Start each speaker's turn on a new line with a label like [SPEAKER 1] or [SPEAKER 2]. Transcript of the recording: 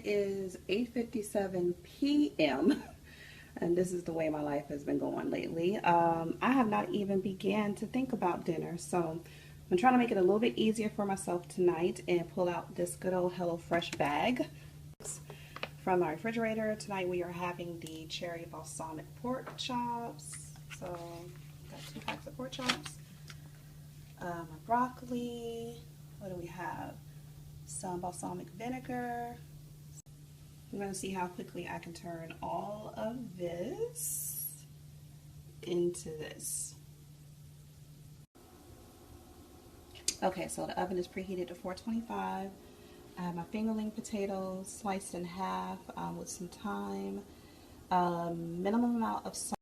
[SPEAKER 1] is 8:57 p.m. and this is the way my life has been going lately. I have not even began to think about dinner, so I'm trying to make it a little bit easier for myself tonight and pull out this good old HelloFresh bag from my refrigerator. Tonight we are having the cherry balsamic pork chops. So got 2 packs of pork chops, my broccoli. What do we have? Some balsamic vinegar. I'm going to see how quickly I can turn all of this into this. Okay, so the oven is preheated to 425. I have my fingerling potatoes sliced in half with some thyme, minimum amount of salt.